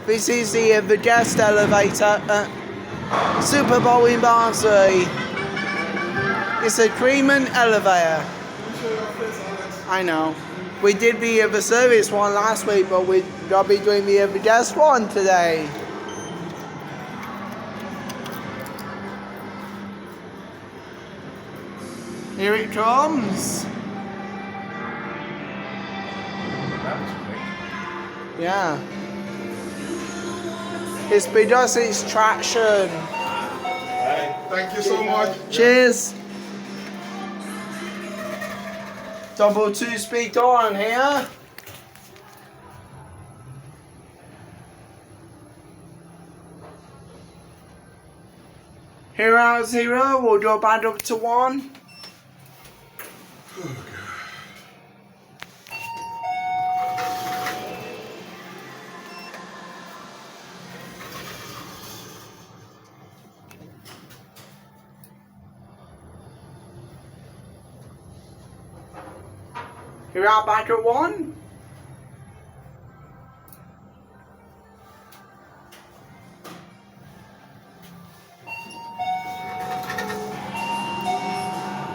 This is the guest elevator at Superbowl in Barnsley. It's a Kleeman elevator. I know. We did the service one last week, but we're going to be doing the guest one today. Here it comes. Yeah. It's because it's traction. Thank you so much. Cheers. Double 2-speed door on here. Here out 0, we'll go back up to 1. Here out back at 1.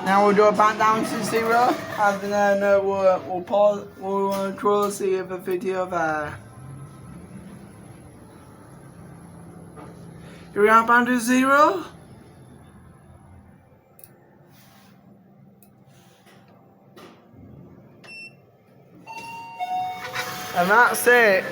Now we'll go back down to 0, and then we'll pause. We'll close the other video there. Here we are back to 0. And that's it.